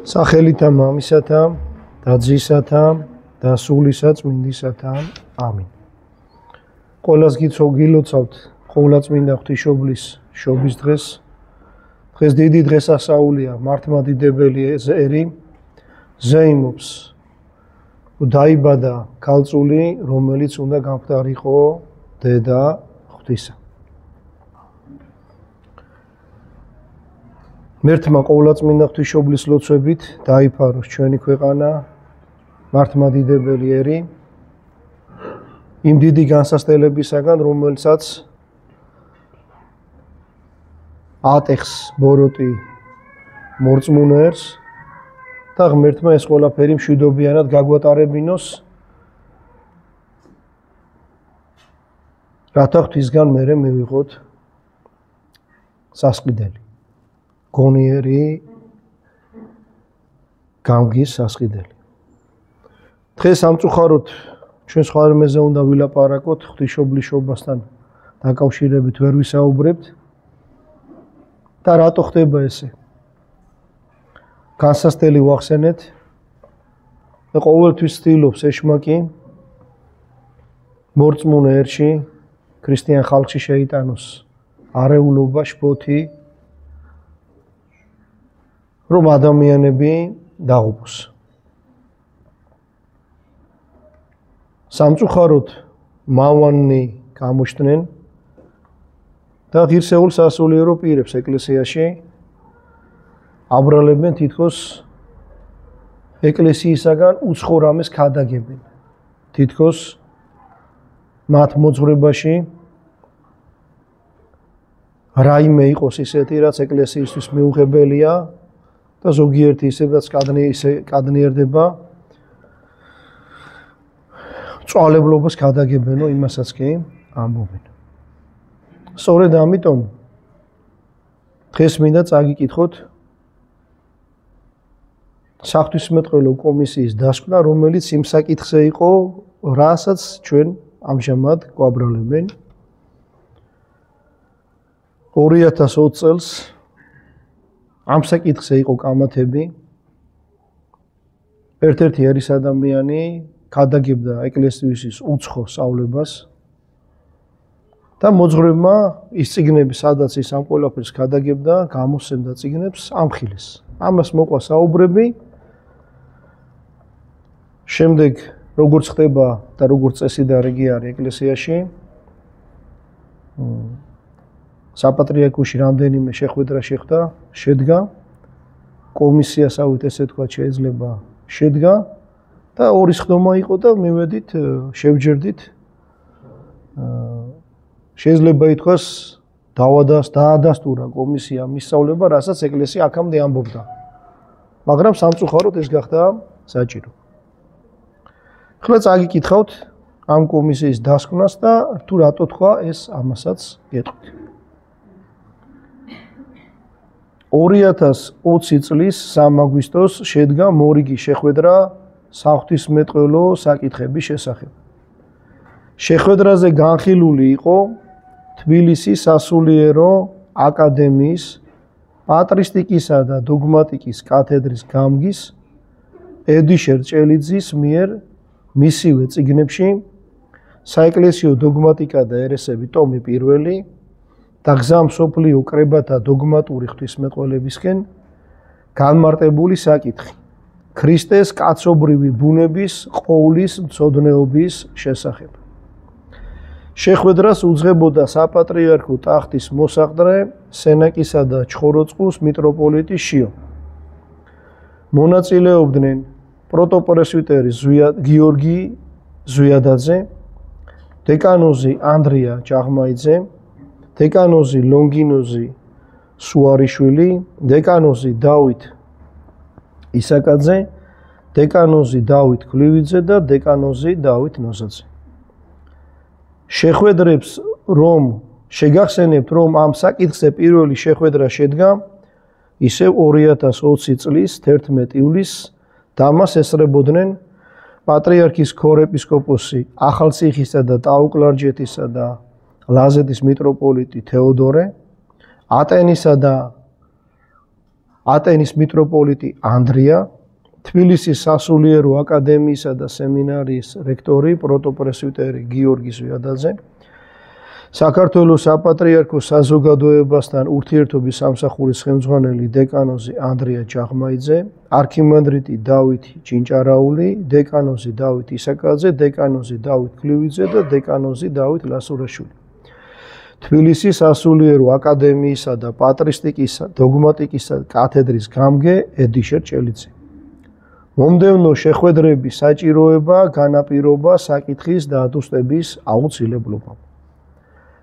სახელითა მამისათა და ძისათა და სულისა წმინდისათა. ამინ. ყველას გილოცავთ ყოვლადწმინდა ღვთისმშობლის შობის დღეს. დღეს დიდი დღესასწაულია მართლმადიდებელი ერი ზეიმობს დაიბადა ქალწული, რომელიც უნდა გამხდარიყო დედა ღვთისა. მერთმა ყოვლადწმინდა ღვთისმშობლის ლოცვებით დაიფაროს ჩვენი ქვეყანა, მართლმადიდებელი ერი, იმ დიდი განსასწრებისაგან, რომელსაც ატეხს ბოროტი მორწმუნეებს და ღმერთმა ეს ყველაფერი მშვიდობიანად გაგვატარებინოს, რათა ღვთისგან მერე მივიღოთ სასყიდელი. გონიერი გამგის სასყიდელი. დღეს სამწუხაროდ ჩვენ სხვა რამეზე უნდა ვილაპარაკოთ, ღვთისმშობლის შობასთან დაკავშირებით ვერ ვისაუბრებთ. და რატო ხდება ესე? განსასწრელი ვახსენეთ და ყოველთვის ცდილობს ეშმაკი მორწმუნე ერში, ქრისტიან ხალხში შეიტანოს არეულობა, შფოთი, რომ ადამიანები დაღუპოს. სამწუხაროდ მავანნი გამოჩნდნენ და ღირსეულ სასულიერო პირებს ეკლესიაში აბრალებენ თითქოს ეკლესიისაგან უცხო რამეს ქადაგებენ. თითქოს მათ მოძღვრებაში რაიმე იყოს ისეთი, რაც ეკლესიისთვის მიუღებელია და ზოგიერთი ისედაც კადნიერდება, წვალებლობას ქადაგებენო, იმასაც კი ამბობენ. სწორედ ამიტომ დღეს მინდა წაგიკითხოთ საღვთისმეტყველო კომისიის დასკვნა, რომელიც იმ საკითხზე იყო, რასაც ჩვენ ამჟამად გვაბრალებენ. 2020 წელს ამ საკითხზე იყო კამათები. ერთ-ერთი ერის ადამიანი ქადაგებდა ეკლესიის უცხო სწავლებას და მოძღვრებმა ის წიგნები, სადაც ის ამ ყველაფერს ქადაგებდა, გამოსცემდა წიგნებს, ამხილეს. ამას მოყვა საუბრები. შემდეგ როგორც ხდება და როგორც წესი და რიგი არის ეკლესიაში, საპატრიარქოში რამდენიმე შეხვედრა შედგა, კომისიასავით ესე თქვა შეიძლება შედგა და ორის ხდომა იყო და მივედით, შევჯერდით, შეიძლება ითქვას დაადასტურა კომისიამ მისწავლება, რასაც ეკლესია აქამდე ამბობდა. მაგრამ სამწუხაროდ ეს გახდა საჭირო. ახლა წაგიკითხავთ ამ კომისიის დასკვნას და თუ რატო თქვა ეს ამასაც გეტყვით. 2020 წლის 3 აგვისტოს შედგა მორიგი შეხვედრა საღვთისმეტყველო საკითხების შესახებ. შეხვედრაზე განხილული იყო თბილისის სასულიერო აკადემიის პატრისტიკისა და დოგმატიკის კათედრის გამგის ედიშერ ჭელიძის მიერ მისივე წიგნებში საეკლესიო დოგმატიკა და ერესები ტომი 1 და გზა მსოფლიო კრებათა დოგმატური ღვთისმეტყველებისკენ განმარტებული საკითხი ქრისტეს კაცობრივი ბუნების ყოვლის მცოდნეობის შესახებ. შეხვედრას უძღებოდა საპატრიარქო ტახტის მოსაყდრე სენაკისა და ჩხოროწყუს მიტროპოლიტი შიო. მონაწილეობდნენ პროტოპრესვიტერი გიორგი ზვიადაძე, დეკანოზი ანდრია ჭაღმაიძე, დეკანოზი ლონგინოზი სუარიშვილი, დეკანოზი დავით ისაკაძე, დეკანოზი დავით ქლივიძე და დეკანოზი დავით ნოზაძე. შეხვედრებს შეგახსენებთ, რომ ამ საკითხზე პირველი შეხვედრა შედგა ისევ 2020 წლის 11 ივლისს და მას ესწრებოდნენ პატრიარქის ქორეპისკოპოსი ახალციხისა და ტაო-კლარჯეთისა და ლაზეთის მიტროპოლიტი თეოდორე, ატენისა და ატენის მიტროპოლიტი ანდრია, თბილისის სასულიერო აკადემიისა და სემინარიის რექტორი, პროტოპრესვიტერი გიორგი ზვიადაძე, საქართველოს საპატრიარქო საზოგადოებასთან ურთიერთობის სამსახურის ხელმძღვანელი დეკანოზი ანდრია ჯაღმაიძე, არქიმანდრიტი დავით ჭინჭარაული, დეკანოზი დავით ისაკაძე, დეკანოზი დავით ქლივიძე და დეკანოზი დავით ლასურაშვილი. თბილისის სასულიერო აკადემიისა და პატრისტიკისა, დოგმატიკისა კათედრის გამგე ედიშერ ჭელიძე. მომდევნო შეხვედრების საჭიროება განაპირობა საკითხის დადუსტების აუცილებლობა.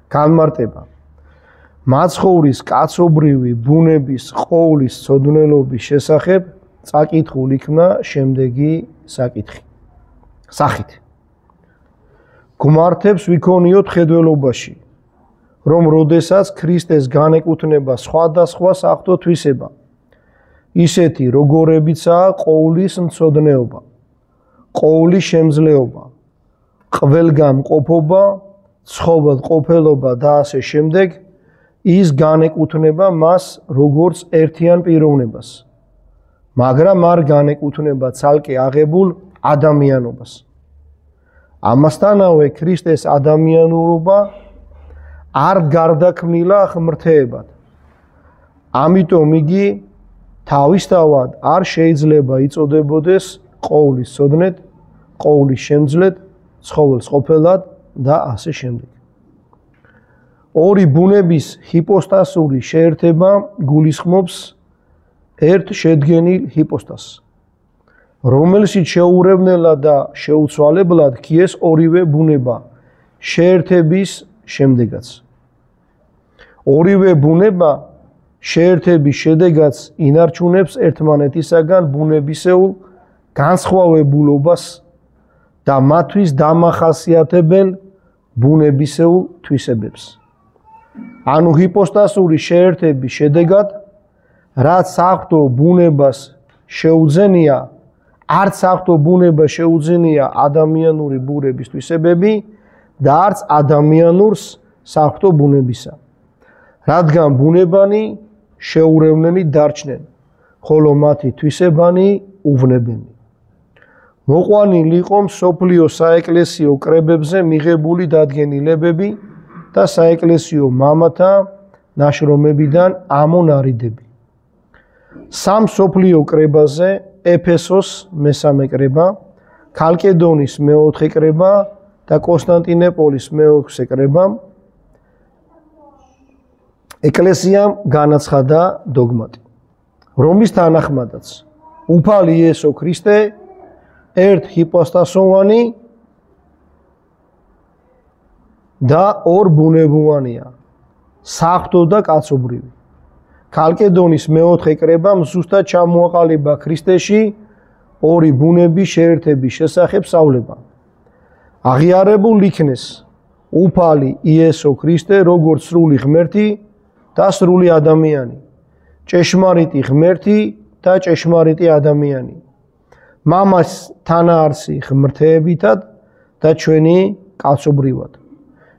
განმარტება. მაცხოვრის კაცობრივი ბუნების ყოვლის ცოდნელობის შესახებ წაკითხულ იქნა შემდეგი სახით. გვმართებს ვიქონიოთ ხედველობაში, რომ როდესაც ქრისტეს განეკუთვნება სხვადასხვა საღვთო თვისება, ისეთი როგორებიცაა ყოვლის მცოდნეობა, ყოვლის შემძლეობა, ყველგანმყოფობა, ცხოველმყოფელობა და ასე შემდეგ, ის განეკუთვნება მას როგორც ერთიან პიროვნებას, მაგრამ არ განეკუთვნება ცალკე აღებულ ადამიანობას. ამასთანავე ქრისტეს ადამიანურობა არ გარდაქმნილა ღმრთეებად. ამიტომ იგი თავისთავად არ შეიძლება იწოდებოდეს ყოვლის ცოდნედ, ყოვლის შემძლედ, ცხოველმყოფელად და ასე შემდეგ. ორი ბუნების ჰიპოსტასური შეერთება გულისხმობს ერთ შედგენილ ჰიპოსტასს, რომელშიც შეურევნელად და შეუცვალებლად ქიეს ორივე ბუნება შეერთების შემდეგაც. ორივე ბუნება შეერთების შედეგაც ინარჩუნებს ერთმანეთისაგან ბუნებისეულ განსხვავებულობას და მათთვის დამახასიათებელ ბუნებისეულ თვისებებს. ანუ ჰიპოსტასური შეერთების შედეგად, რაც საღვთო ბუნებას შეუძენია, არც საღვთო ბუნებას შეუძენია ადამიანური ბუნების თვისებები და არც ადამიანურს საღვთო ბუნებისა. რადგან ბუნებანი შეურევნენი დარჩნენ, ხოლო მათი თვისებანი უვნებენი. მოყვანილი იყო მსოფლიო საეკლესიო კრებებზე მიღებული დადგენილებები და საეკლესიო მამათა ნაშრომებიდან ამონარიდები. სამ მსოფლიო კრებაზე ეფესოს მესამე კრება, ქალკედონის მეოთხე კრება და კონსტანტინოპოლის მეექვსე კრებამ ეკლესიამ განაცხადა დოგმატი, რომლის თანახმადაც უფალი იესო ქრისტე ერთ ჰიპოსტასოვანი და ორ ბუნებოვანია, საღვთო და კაცობრივი. ქალკედონის მეოთხე კრებამ ზუსტად ჩამოაყალიბა ქრისტეში ორი ბუნების შეერთების შესახებ სწავლება. აღიარებულ იქნეს უფალი იესო ქრისტე როგორც სრული ღმერთი და სრული ადამიანი, ჭეშმარიტი ღმერთი და ჭეშმარიტი ადამიანი, მამას თანაარსი ღმრთეებითად და ჩვენი კაცობრივად.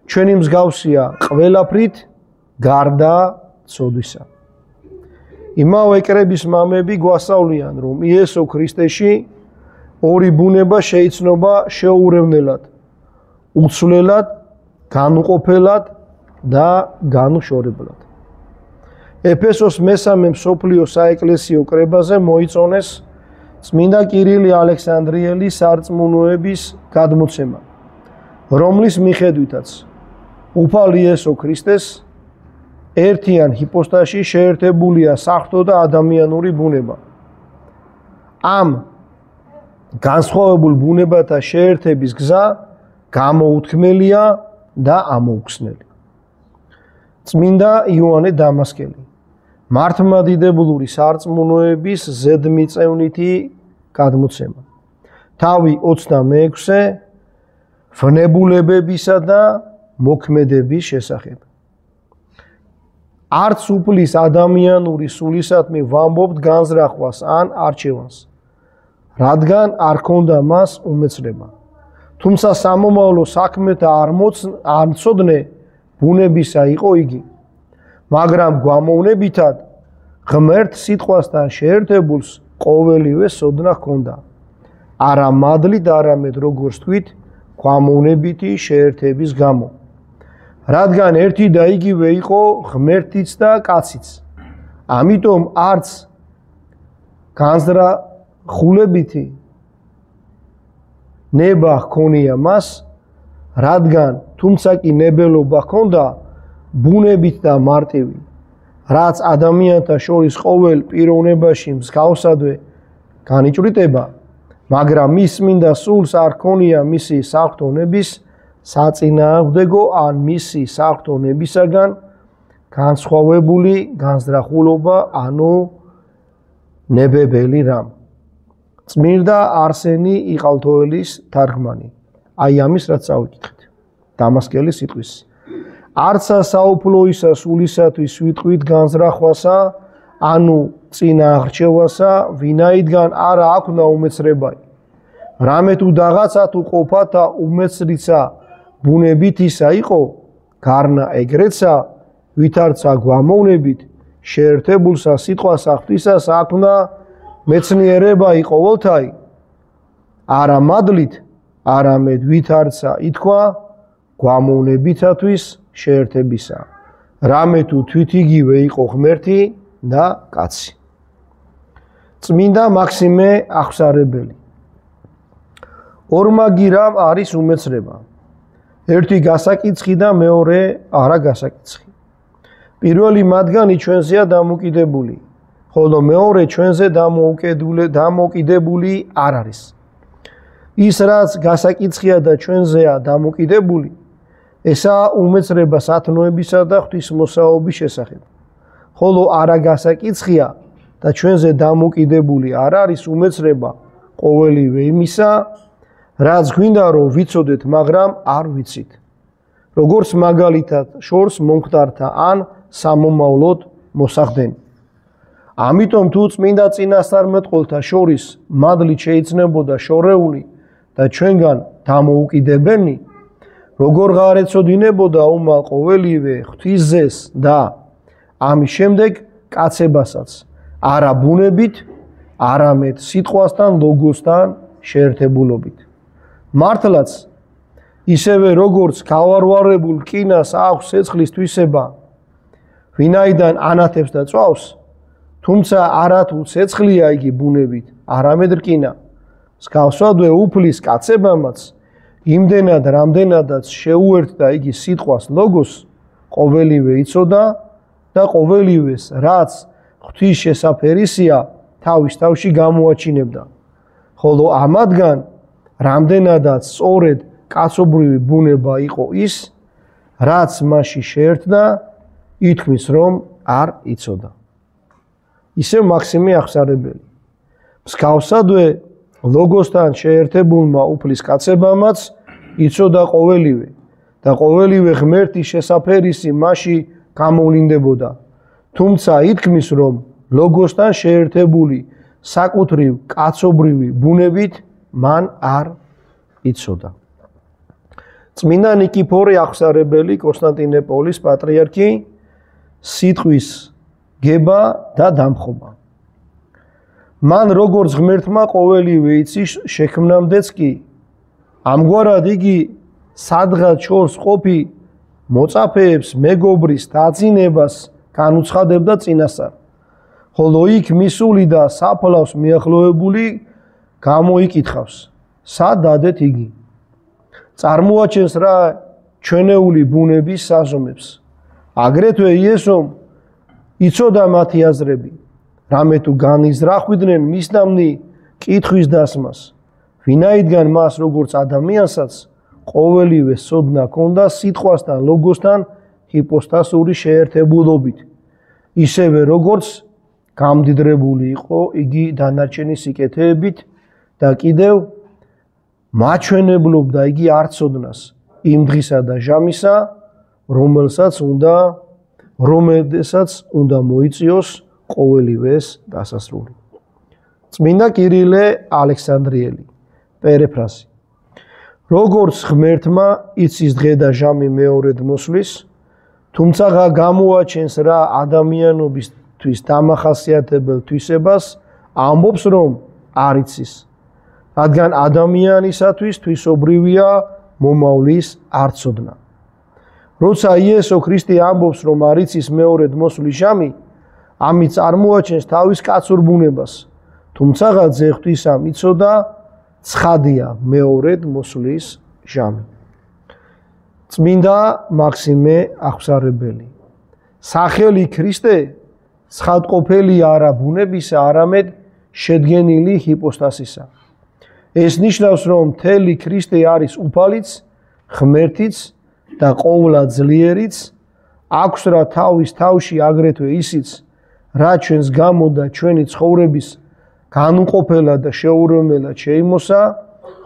ჩვენი მსგავსია ყველაფრით გარდა ცოდვისა. იმავე კრების მამები გვასწავლიან, რომ იესო ქრისტეში ორი ბუნება შეიცნობა შეურევნელად, უცვლელად, განუყოფელად და განუშორებლად. ეფესოს მესამე მსოფლიო საეკლესიო კრებაზე მოიწონეს წმინდა კირილი ალექსანდრიელის სარწმუნოების გადმოცემა, რომლის მიხედვითაც უფალი იესო ქრისტეს ერთიან ჰიპოსტასში შეერთებულია საღვთო და ადამიანური ბუნება. ამ განსხვავებულ ბუნებათა შეერთების გზა გამოუთქმელია და ამოუხსნელი. წმინდა იოანე დამასკელი, მართლმადიდებლური სარწმუნოების ზედმიწევნითი გადმოცემა. თავი 26 ვნებულებებისა და მოქმედების შესახებ. არც უფლის ადამიანური სულისადმი ვამბობთ განზრახვას ან არჩევანს, რადგან არ ქონდა მას უმეცრება. თუმცა სამომავლო საქმეთა არ მცოდნე ბუნებისა იყო იგი, მაგრამ გვამოვნებითად ღმერთ სიტყვასთან შეერთებულს ყოველივე სოდნა ჰქონდა. არა მადლით, არამედ როგორც თქვით, ქვამოვნებითი შეერთების გამო. რადგან ერთი და იგივე იყო ღმერთიც და კაციც. ამიტომ არც განზრახულებითი ნება ჰქონია მას, რადგან თუმცა კი ნებელობა ჰქონდა ბუნებით და მარტივი, რაც ადამიანთა შორის ყოველ პიროვნებაში მსგავსადვე განიჭვრიტება, მაგრამ მის წმინდა სულს არ ჰქონია მისი საღვთონების საწინააღმდეგო ან მისი საღვთონებისაგან განსხვავებული განზრახულობა, ანუ ნებებელი რამ. წმინდა არსენი იყალთოელის თარგმანი. აი ამის რაც წავიკითხეთ. დამასკელის სიტყვის. არცა საუფლოისა სულისათვის ვიტყვით განზრახვასა, ანუ წინა აღრჩევასა, ვინაიდან არა აქვნა უმეცრებაი. რამე თუ რაღაცა თუ ყოფათა უმეცრიცა ბუნებითისა იყო, გარნა ეგრეცა, ვითარცა გვამოვნებით, შეერთებულსა სიტყვასა ღვთისას აქვნა მეცნიერება იყოველთაი, არა მადლით, არამედ ვითარცა ითქვა გვამოვნებითათვის შეერთებისა. რამე თუ თვით იგივე იყო ღმერთი და კაცი. წმინდა მაქსიმე აღსარებელი. ორმაგი რამ არის უმეცრება. ერთი გასაკიცხი და მეორე არა გასაკიცხი. პირველი მათგანი ჩვენზეა დამოკიდებული, ხოლო მეორე ჩვენზე დამოკიდებული არ არის. ის რაც გასაკიცხია და ჩვენზეა დამოკიდებული, ესაა უმეცრება სათნოებისა და ღვთისმოსაობის შესახებ. ხოლო არა გასაკიცხია და ჩვენზე დამოკიდებული არ არის უმეცრება ყოველივე იმისა, რაც გვინდა რომ ვიცოდეთ, მაგრამ არ ვიცით. როგორც მაგალითად შორს მომხდართა ან სამომავლოდ მოსახდენი. ამიტომ თუ წმინდა წინასწარმეტყველთა შორის მადლით შეიცნებოდა შორეული და ჩვენგან დამოუკიდებელი, როგორ ღარ ეცოდინებოდა უმალ ყოველივე ღვთისზეს და ამის შემდეგ კაცებასაც, არა ბუნებით, არამედ სიტყვასთან, ლოგოსთან შეერთებულობით. მართლაც ისევე როგორც გავარვარებულ რკინას აქვს ცეცხლის თვისება, ვინაიდან ანათებს და წვავს, თუმცა არათუ ცეცხლია იგი ბუნებით, არამედ რკინა. მსგავსადვე უფლის კაცებამაც იმდენად რამდენადაც შეუერთდა იგი სიტყვას ლოგოს, ყოველივე იცოდა და ყოველივეს, რაც ღვთის შესაფერისია, თავის თავში გამოაჩინებდა. ხოლო ამათგან რამდენადაც სწორედ კაცობრივი ბუნება იყო ის, რაც მასში შეერთდა, ითქმის რომ არ იცოდა. ისევ მაქსიმე აღსარებელი. მსგავსადვე ლოგოსთან შეერთებულმა უფლის კაცებამაც იცოდა ყოველივე და ყოველივე ღმერთის შესაფერისი მასში გამოვლინდებოდა. თუმცა ითქმის რომ ლოგოსთან შეერთებული საკუთრივ კაცობრივი ბუნებით მან არ იცოდა. წმინდა ნიკიფორე აღსარებელი, კონსტანტინოპოლის პატრიარქი, სიტყვის გება და დამხობა. მან როგორც ღმერთმა ყოველივე იცის შექმნამდეც კი, ამგვარად იგი სადღაც შორს ყოფი მოწაფეებს მეგობრის დაძინებას განუცხადებდა წინასწარ, ხოლო იქ მისული და საფლავს მიახლოებული გამოიკითხავს, სად დადეთ იგი. წარმოაჩენს რა ჩვენეული ბუნების საზომებს. აგრეთვე იესომ იცოდა მათი აზრები, რამე თუ განიზრახვიდნენ მისდამნი კითხვის დასმას, ვინაიდან მას როგორც ადამიანსაც ყოველივე სოდნა ჰქონდა სიტყვასთან, ლოგოსთან ჰიპოსტასური შეერთებულობით, ისევე როგორც გამდიდრებული იყო იგი დანარჩენი სიკეთეებით და კიდევ მაჩვენებლობდა იგი არცოდნას იმ დღისა და ჟამისა, რომელსაც უნდა მოიწიოს ყოველივე ეს დასასრული. წმინდა კირილე ალექსანდრიელი, პერეფრაზი. როგორც ღმერთმა იცის დღე და ჟამი მეორედ მოსვლის, თუმცა გამოაჩენს რა ადამიანობის ქრისტესთვის დამახასიათებელ თვისებას ამბობს, რომ არ იცის, რადგან ადამიანისათვის თვისობრივია მომავლის არცოდნა. როცა იესო ქრისტე ამბობს, რომ არ იცის მეორედ მოსვლის ჟამი, ამით წარმოაჩენს თავის კაცურ ბუნებას, თუმცა ზეღვთვისამ იცოდა ცხადია მეორედ მოსვლის ჟამი. წმინდა მაქსიმე აღსარებელი. სახელი ქრისტე ცხადყოფილი არა ბუნებისა, არამედ შედგენილი ჰიპოსტასისა. ეს ნიშნავს, რომ მთელი ქრისტე არის უფალიც, ღმერთიც და ყოვლადძლიერიც, აქვს რა თავის თავში აგრეთვე ისიც, რა ჩვენს გამო და ჩვენი ცხოვრების განუყოფელად და შეუროვნელად შეიმოსა,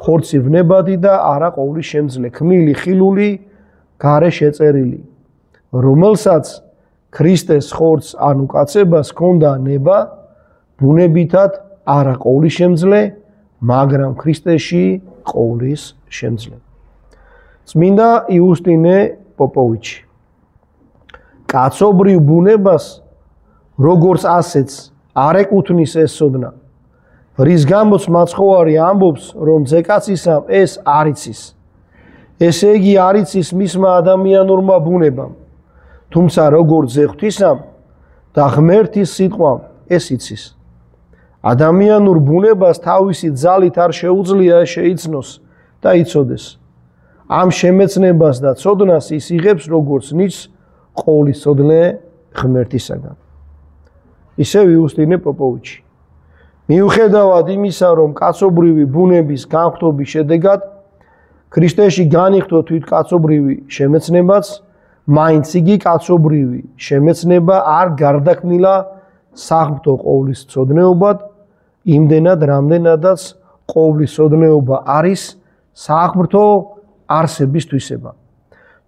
ხორცი ვნებადი და არა ყოვლის შემძლე, ქმნილი ხილული, გარე შეწერილი, რომელსაც ქრისტეს ხორცს ანუ კაცებას ჰქონდა ნება, ბუნებითად არა ყოვლის შემძლე, მაგრამ ქრისტეში ყოვლის შემძლე. წმინდა იუსტინე პოპოვიჩი. კაცობრიվ ბუნებას როგორც ასეც არ ეკუთვნის ეს ცოდნა, რის გამოც მაცხოვარი ამბობს, რომ ძეკაცისამ ეს არ იცის. ესე იგი არ იცის მისმა ადამიანურმა ბუნებამ, თუმცა როგორც ზეღვთვისამ და ღმერთის სიტყვამ ეს იცის. ადამიანურ ბუნებას თავისი ძალით არ შეუძლია შეიცნოს და იცოდეს. ამ შემეცნებას და ცოდნას ის იღებს როგორც ნიშს ყოვლისცოდნე ღმერთისაგან. ისევ იუსტინე პოპოვიჩი. მიუხედავად იმისა, რომ კაცობრივი ბუნების განხტობის შედეგად ქრისტეში განიხტო თვითკაცობრივი შემეცნებაც, მაინც იგი კაცობრივი შემეცნება არ გარდაქმნილა საღვთო ყოვლისცოდნეობად, იმდენად რამდენადაც ყოვლისცოდნეობა არის საღვთო არსების თვისება.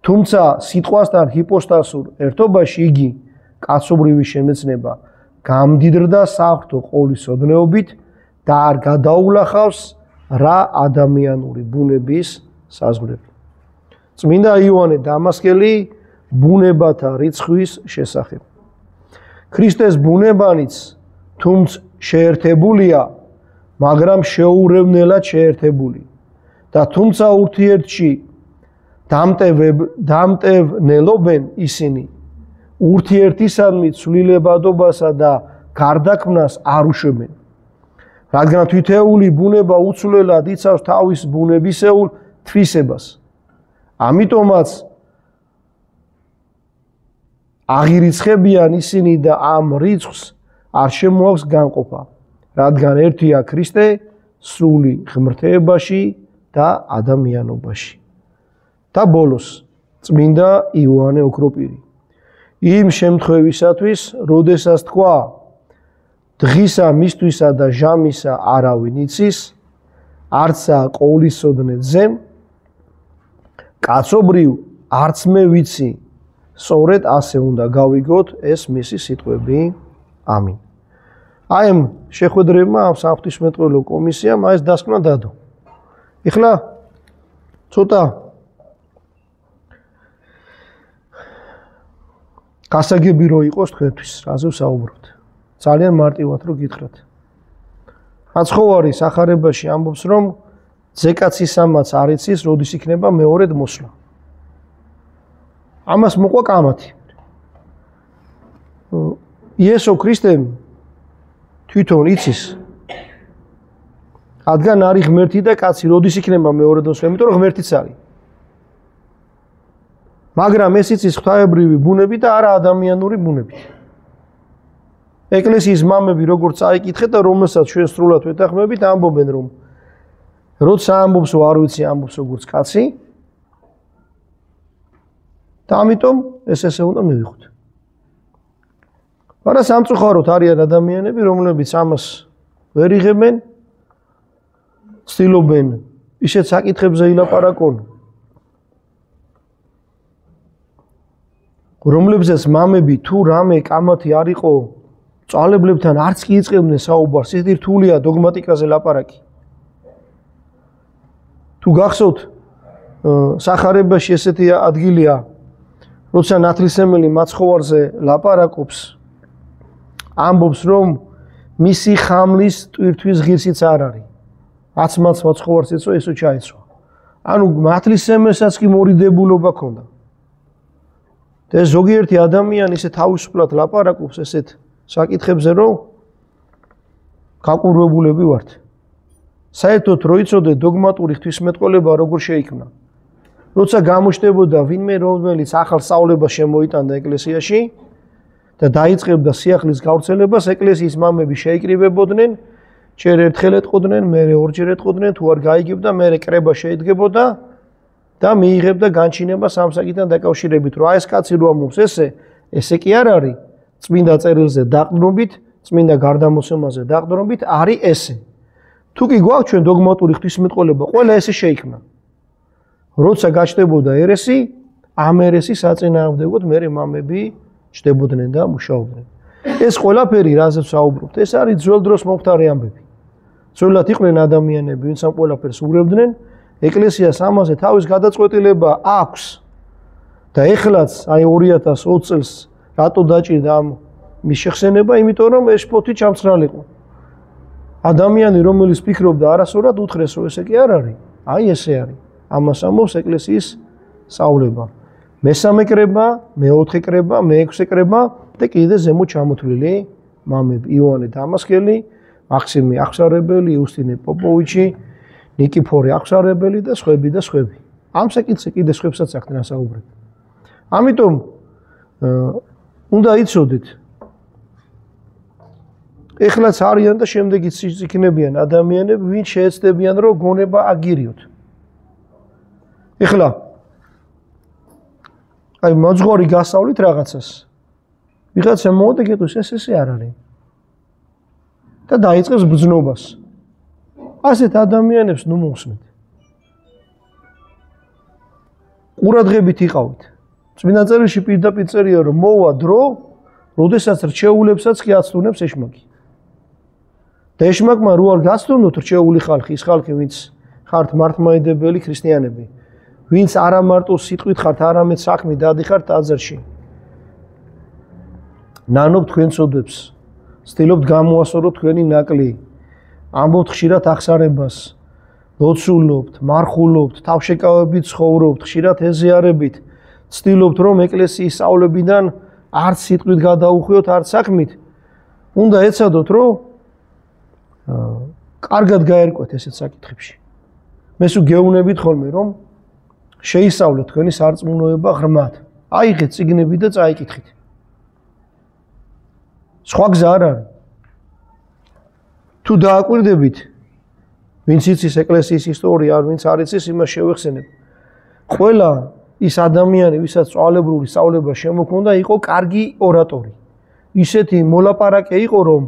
თუმცა სიტყვასთან ჰიპოსტასურ ერთობაში იგი კაცობრივი შემეცნება გამდიდრდა საღვთო ყოვლისცოდნეობით და არ გადაულახავს რა ადამიანური ბუნების საზღვრები. წმინდა იოანე დამასკელი ბუნებათა რიცხვის შესახებ. ქრისტეს ბუნებანიც თუმც შეერთებულია, მაგრამ შეურევნელად შეერთებული და თუმცა ურთიერთში დამტევნელობენ ისინი, ურთიერთისადმი ცვლილებადობასა და გარდაქმნას არ უშვებენ, რადგან თითეული ბუნება უცვლელად იცავს თავის ბუნებისეულ თვისებას. ამიტომაც აღირიცხებიან ისინი და ამ რიცხვს არ შემოაქვს განყოფა, რადგან ერთია ქრისტე სრული ღმრთებაში და ადამიანობაში. და ბოლოს წმინდა იოანე ოქროპირი. იმ შემთხვევისათვის, როდესაც თქვა, დღისა მისთვისა და ჟამისა არავინ იცის, არცა ყოვლისცოდნე ძემ, კაცობრიվ არც მე ვიცი, სწორედ ასე უნდა გავიგოთ ეს მისი სიტყვები. ამინ. აი ამ შეხვედრებმა ამ საღვთისმეტყველო კომისიამ ეს დასკვნა დადო. ეხლა ცოტა გასაგები რო იყოს თქვენთვის, რაზე ვსაუბრობთ. ძალიან მარტივად რო გითხრათ. მაცხოვარი სახარებაში ამბობს, რომ ძეკაცისამაც არ იცის, როდის იქნება მეორედ მოსვლა. ამას მოყვა კამათი. იესო ქრისტემ თვითონ იცის, რადგან არის ღმერთი და კაცი, როდის იქნება მეორედ მოსვლა, იმიტომ რომ ღმერთიც არის. მაგრამ ეს იცის ღვთაებრივი ბუნებით და არა ადამიანური ბუნებით. ეკლესიის მამები როგორც წაიკითხეთ და რომელსაც ჩვენ სრულად ვეთანხმებით, ამბობენ, რომ როცა ამბობს, არ ვიცი, ამბობს როგორც კაცი. და ამიტომ ესე უნდა მივიღოთ. მაგრამ სამწუხაროდ არიან ადამიანები, რომლებიც ამას ვერ იღებენ, ცდილობენ ისეთ საკითხებზე ილაპარაკონ, რომლებზეც მამები თუ რამე კამათი არ იყო, წვალებლებთან არც კი იწყებდნენ საუბარს, ეს რთულია დოგმატიკაზე ლაპარაკი. თუ გახსოვთ, სახარებაში ესეთი ადგილია, როცა ნათლისმცემელი მაცხოვარზე ლაპარაკობს, ამბობს რომ მისი ხამლის ტვირთვის ღირსიც არ არის. აცმაც მოცხოვარს იწვა ისო ჩაიცვა. ანუ მართლის სემესაც კი მორიდებულობა ქონდა. და ზოგიერთი ადამიანი ისე თავისუფლად ლაპარაკობს ესეთ საკითხებზე რომ გაკურვებულები ვართ. საერთოდ რო იცოდე დოგმატური ღვთისმეტყველება როგორ შეიქმნა. როცა გამოჩნდებოდა ვინმე რომელიც ახალ სწავლებას შემოიტანდა ეკლესიაში და დაიწყებდა სიახლის გავრცელებას, ეკლესიის მამები შეიკრიბებოდნენ, ჯერ ერთხელ ეტყოდნენ, მერე ორჯერ ეტყოდნენ, თუ არ გაიგებდა, მერე კრება შეიდგებოდა და მიიღებდა განჩინებას ამ საკითხთან დაკავშირებით, რომ აი ეს კაცი რო ამბობს ესე კი არ არის, წმინდა წერილზე დაყრდნობით, წმინდა გარდამოსემაზე დაყრდნობით არის ესე. თუ კი გვაქვს ჩვენ დოგმატური ღვთისმეტყველება, ყველა ესე შეიქმნა. როცა გაჩნდებოდა ერესი, ამ ერესის საწინააღმდეგოდ მერე მამები ჩდებოდნენ და მუშაობდნენ. ეს ყველაფერი რაზეც საუბრობთ, ეს არის ძველ დროს მომხდარი ამბები. ძველად იყვნენ ადამიანები, ვინც ამ ყველაფერს ურევდნენ, ეკლესიას ამაზე თავის გადაწყვეტილება აქვს. და ეხლაც აი 2020 წელს რატო დაჭირდა ამ მის შეხსენება, იმიტომ რომ ეს შფოთი ჩამცრალიყო. ადამიანი რომელიც ფიქრობდა არასწორად უთხრეს რომ ესე კი არ არის, აი ესე არის. ამას ამბობს ეკლესიის სწავლება. მესამე კრება, მეოთხე კრება, მეექვსე კრება და კიდე ზემოთ ჩამოთვლილი მამები იოანე დამასკელი, მაქსიმე აღსარებელი, იუსტინე პოპოვიჩი, ნიკიფორე აღსარებელი და სხვები და სხვები. ამ საკითხზე კიდე სხვებსაც აქ საუბრებ. ამიტომ უნდა იცოდეთ ეხლაც არიან და შემდეგიც იქნებიან ადამიანები, ვინც შეეცდებიან რომ გონება აგირიოთ. ეხლა აი მოძღვარი გასავლით რაღაცას. ვიღაცა მოვადგეთოს ესე არ არის. და დაიწყებს ბრძნობას. ასეთ ადამიანებს ნუ მოусმეთ. ყურადღებით იყავით. წმინდა წერილში პირდაპირ წერია რომ მოვა დრო, როდესაც რჩეულებსაც კი აცდუნებს ეშმაკი. და ეშმაკმა რო არ გაცდუნოთ რჩეული ხალხი, ის ხალხი ვინც ხართ მართლმადიდებელი ქრისტიანები, ვინც არა მარტო სიტყვით ხართ, არამედ საქმით დადიხართ ტაძარში. ნანობთ თქვენ ცოდვებს, ცდილობთ გამოასწოროთ თქვენი ნაკლი, ამბობთ ხშირად აღსარებას, ლოცულობთ, მარხულობთ, თავშეკავებით ცხოვრობთ, ხშირად ეზიარებით, ცდილობთ რომ ეკლესიის სწავლებიდან არც სიტყვით გადაუხვიოთ, არც საქმით. უნდა ეცადოთ რომ კარგად გაერკვეთ ესეთ საკითხებში. მე სულ გეუბნებით ხოლმე რომ შეისწავლეთ თქვენი სარწმუნოება ღრმად. აიღეთ წიგნები და წაიკითხეთ. სხვა გზა არ არის. თუ დააკვირდებით, ვინც იცის ეკლესიის ისტორია, არ ვინც არ იცის, იმას შევეხსენებ. ყველა ის ადამიანი, ვისაც სწავლებრივი სწავლება შემოქონდა, იყო კარგი ორატორი. ისეთი მოლაპარაკე იყო, რომ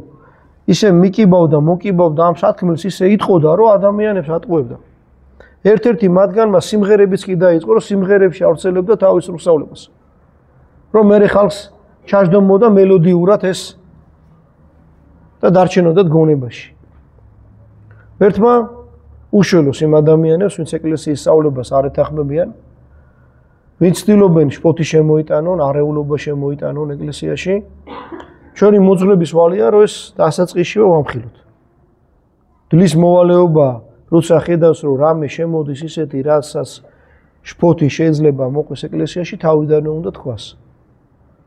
ისე მიკიბავდა, მოკიბავდა ამ სათქმელს, ისე იტყოდა, რომ ადამიანებს ატყუებდა. ერთ-ერთი მათგანმა სიმღერებიც კი დაიწყო, რომ სიმღერებში ავრცელებდა თავის სწავლებას. რომ მერე ხალხს ჩაჯდომოდა მელოდიურად ეს და დარჩენოდათ გონებაში. ერთმა უშველოს იმ ადამიანებს, ვინც ეკლესიის სწავლებას არ ეთანხმებიან, ვინც ცდილობენ შფოთი შემოიტანონ, არეულობა შემოიტანონ ეკლესიაში, ჩვენი მოძღვრების ვალია, რომ ეს დასაწყისშივე ვამხილოთ. დლის მოვალეობა, როცა ხედავს, რომ რამე შემოდის ისეთი, რასაც შფოთი შეიძლება მოყვეს ეკლესიაში, თავიდანვე უნდა თქვას.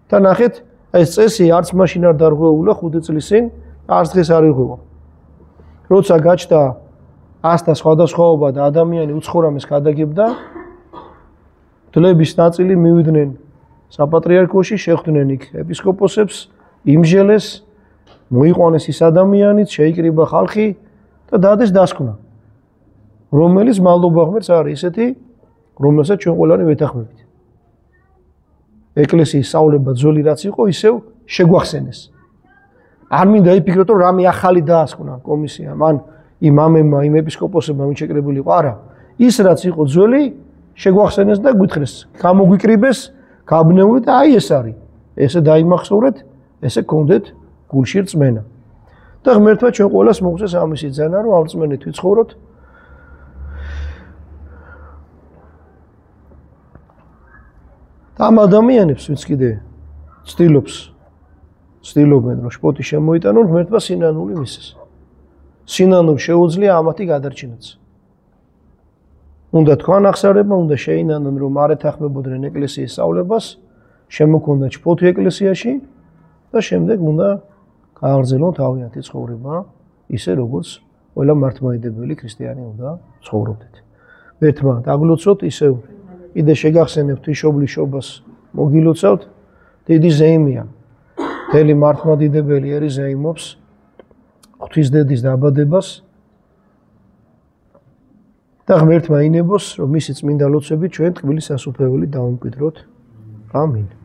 და ნახეთ, ეს წესი არც მაშინ არ დარღვეულა 5 წლის წინ, არც დღეს არ ირღვევა. როცა გაჩნდა ასთა სხვადასხვაობა და ადამიანი უცხორამეს გადაგებდა, დლების ნაწილი მივიდნენ საპატრიარქოში, შეხვდნენ იქ ეპისკოპოსებს, იმჟელეს, მოიყვანეს ის ადამიანიც, შეიკრიბა ხალხი და დადეს დასკვნა. რომელიც მალდობა ღმერთს არის ისეთი, რომელსაც ჩვენ ყველანი ვეთანხმებით. ეკლესიის სწავლება ძველი რაც იყო, ისევ შეგვახსენეს. არ მინდა იფიქროთ, რომ რამე ახალი დაასკვნა კომისიამ, ან იმ მამებმა, იმ ეპისკოპოსებმა, ვინც შეკრებილი იყო, არა. ის რაც იყო ძველი, შეგვახსენეს და გვითხრეს, გამოგვიკრიბეს, გაბნეულეთ და აი ეს არის. ესე დაიმახსოვრეთ, ესე გქონდეთ გულში რწმენა. და ღმერთმა ჩვენ ყველას მოგწეს ამისი ძანა, რომ ამ რწმენით ვიცხოვროთ. ამ ადამიანებს ვინც კიდე ცდილობს ცდილობენ რომ შპოთი შემოიტანონ, ღმერთმა სინანული მისცეს. სინანულს შეუძლია ამათი გადარჩენაც. უნდა თქვან ახსარება, უნდა შეინანონ რომ არ ეთანხმებოდნენ ეკლესიის სწავლებას, შემოქონდათ შპოთი ეკლესიაში და შემდეგ უნდა გააგრძელონ თავიანთი ცხოვრება, ისე როგორც ყველა მართლმადიდებელი ქრისტიანი უნდა ცხოვრობდეთ. ერთმა დაგლოცოთ, ისევ კიდე შეგახსენებთ ღვთისმშობლიშობას მოგილოცავთ, დიდი ზეიმია. მთელი მართლმადიდებელი ერი ზეიმობს ღვთისდედის დაბადებას და ღმერთმა ინებოს, რომ მისი წმინდა ლოცვებით ჩვენ ტკბილი სასუფეველი დავუმკვიდროთ. ამინ.